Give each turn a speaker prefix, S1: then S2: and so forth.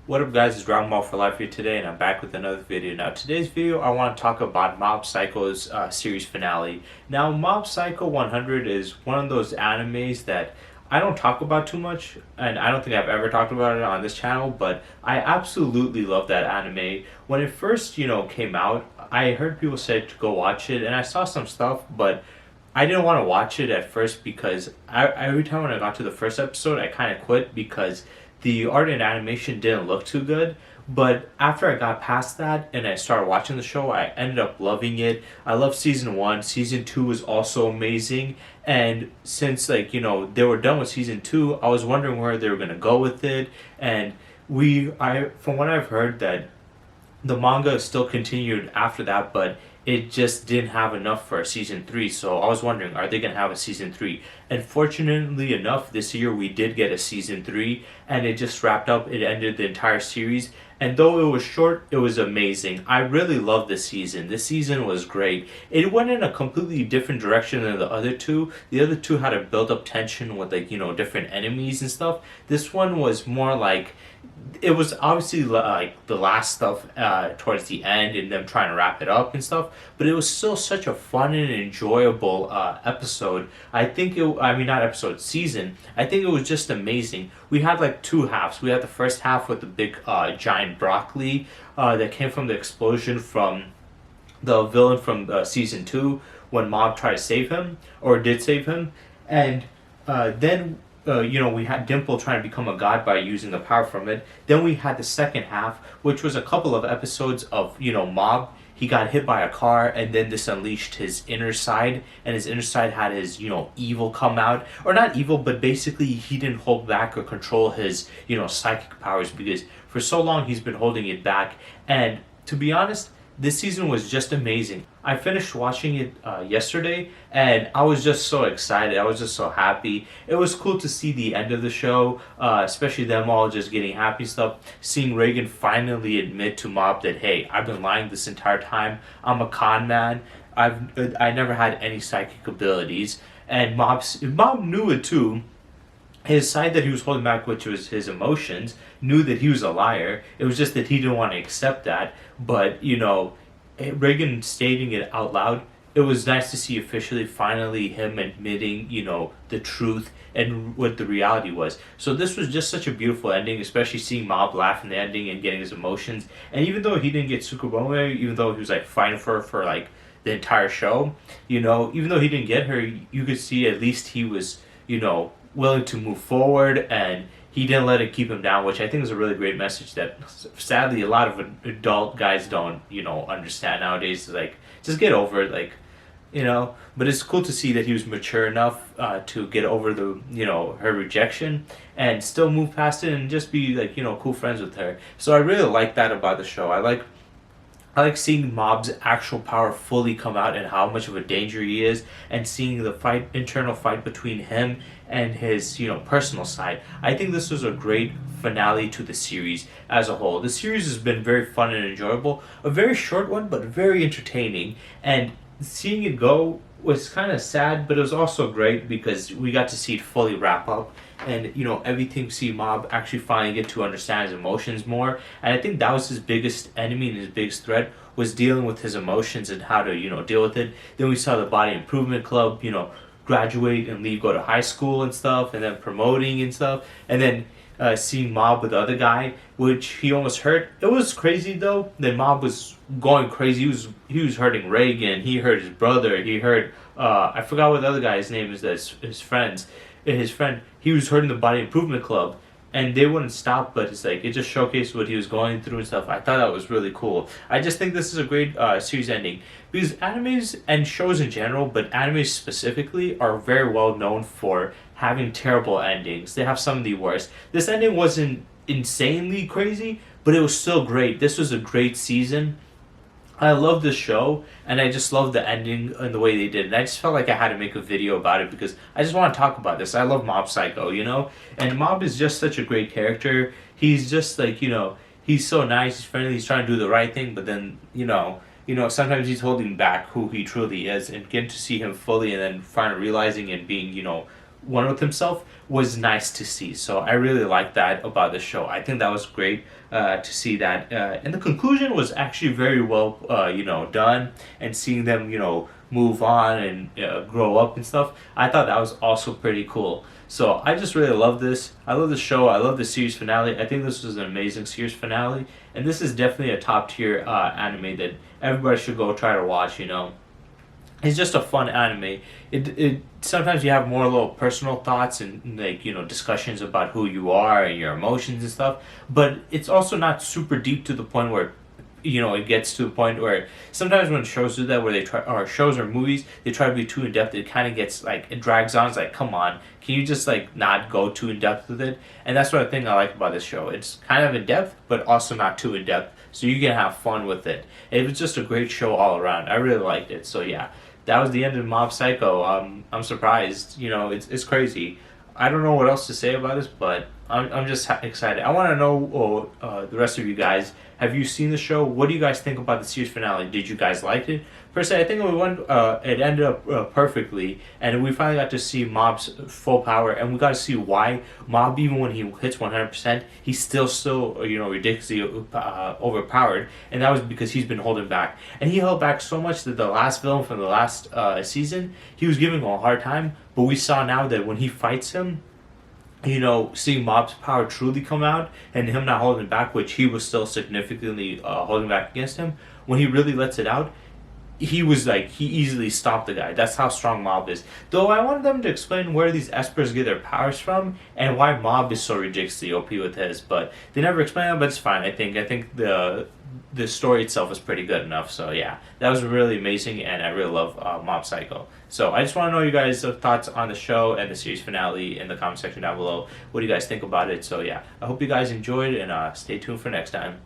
S1: What up guys, it's Dragon Ball for Life here today and I'm back with another video. Now today's video I want to talk about Mob Psycho's series finale. Now Mob Psycho 100 is one of those animes that I don't talk about too much, and I don't think I've ever talked about it on this channel, but I absolutely love that anime. When it first, came out, I heard people say to go watch it and I saw some stuff, but I didn't want to watch it at first because every time when I got to the first episode, I kind of quit because the art and animation didn't look too good. But after I got past that and I started watching the show, I ended up loving it. I love season one. Season two was also amazing. And since they were done with season two, I was wondering where they were gonna go with it. And I from what I've heard that the manga still continued after that, but it just didn't have enough for a season three. So I was wondering, are they gonna have a season three? And fortunately enough, this year we did get a season three, and it just wrapped up. It ended the entire series, and though it was short, it was amazing. I really loved this season. This season was great. It went in a completely different direction than the other two. The other two had to build up tension with different enemies and stuff. This one was more like it was obviously like the last stuff towards the end and them trying to wrap it up and stuff, but it was still such a fun and enjoyable episode. I mean, not episode, season. I think it was just amazing. We had like two halves. We had the first half with the big giant broccoli that came from the explosion from the villain from season two when Mob tried to save him, or did save him. And then we had Dimple trying to become a god by using the power from it. Then we had the second half, which was a couple of episodes of, Mob. He got hit by a car, and then this unleashed his inner side, and his inner side had his, evil come out. Or not evil, but basically he didn't hold back or control his, psychic powers, because for so long he's been holding it back. And to be honest, this season was just amazing. I finished watching it yesterday and I was just so excited. I was just so happy. It was cool to see the end of the show, especially them all just getting happy stuff. Seeing Reagan finally admit to Mob that, hey, I've been lying this entire time. I'm a con man. I never had any psychic abilities. And Mob knew it too. His side that he was holding back, which was his emotions, knew that he was a liar. It was just that he didn't want to accept that. But, Reagan stating it out loud, it was nice to see officially, finally, him admitting, the truth and what the reality was. So this was just such a beautiful ending, especially seeing Mob laugh in the ending and getting his emotions. And even though he didn't get Tsukubome, even though he was like fighting for her for like the entire show, even though he didn't get her, you could see at least he was, willing to move forward, and he didn't let it keep him down, which I think is a really great message that sadly a lot of adult guys don't understand nowadays. Like, just get over it, but it's cool to see that he was mature enough to get over the her rejection and still move past it and just be cool friends with her. So I really like that about the show. I like seeing Mob's actual power fully come out and how much of a danger he is, and seeing the internal fight between him and his, personal side. I think this was a great finale to the series as a whole. The series has been very fun and enjoyable. A very short one, but very entertaining. And seeing it go was kind of sad, but it was also great because we got to see it fully wrap up, and everything, see Mob actually finally get to understand his emotions more. And I think that was his biggest enemy and his biggest threat, was dealing with his emotions and how to deal with it. Then we saw the Body Improvement Club graduate and leave, go to high school and stuff, and then promoting and stuff, and then seeing Mob with the other guy, which he almost hurt. It was crazy though. Then Mob was going crazy. He was hurting Reagan. He hurt his brother. He hurt I forgot what the other guy's name is. That's his friends. His friend. He was hurting the Body Improvement Club, and they wouldn't stop. But it's like it just showcased what he was going through and stuff. I thought that was really cool. I just think this is a great series ending, because animes and shows in general, but animes specifically, are very well known for having terrible endings. They have some of the worst. This ending wasn't insanely crazy, but it was still great. This was a great season. I love the show, and I just love the ending and the way they did it. And I just felt like I had to make a video about it because I just want to talk about this. I love Mob Psycho, and Mob is just such a great character. He's just like, he's so nice, he's friendly, he's trying to do the right thing, but then, sometimes he's holding back who he truly is, and getting to see him fully and then finally realizing and being, one with himself was nice to see. So I really liked that about the show. I think that was great to see that. And the conclusion was actually very well, done. And seeing them, move on and grow up and stuff, I thought that was also pretty cool. So I just really love this. I love the show. I love the series finale. I think this was an amazing series finale, and this is definitely a top tier anime that everybody should go try to watch. It's just a fun anime. It sometimes you have more little personal thoughts and like discussions about who you are and your emotions and stuff, but it's also not super deep to the point where it gets to the point where sometimes when shows do that, where they try, or shows or movies, they try to be too in depth. It kind of gets like, it drags on. It's like, come on, can you just like not go too in depth with it? And that's what I think I like about this show. It's kind of in depth, but also not too in depth, so you can have fun with it. It was just a great show all around. I really liked it. So yeah, that was the end of Mob Psycho. I'm surprised. It's crazy. I don't know what else to say about this, but I'm just excited. I want to know the rest of you guys. Have you seen the show? What do you guys think about the series finale? Did you guys like it? Personally, I think it ended up perfectly, and we finally got to see Mob's full power, and we got to see why Mob, even when he hits 100%, he's still ridiculously overpowered, and that was because he's been holding back, and he held back so much that the last villain from the last season, he was giving him a hard time, but we saw now that when he fights him, seeing Mob's power truly come out and him not holding back, which he was still significantly holding back against him, when he really lets it out, he easily stopped the guy. That's how strong Mob is. Though I wanted them to explain where these espers get their powers from and why Mob is so ridiculously OP with his, but they never explain that, but it's fine. I think the story itself is pretty good enough. So yeah, that was really amazing, and I really love Mob Psycho. So I just want to know you guys' thoughts on the show and the series finale in the comment section down below. What do you guys think about it? So yeah, I hope you guys enjoyed, and stay tuned for next time.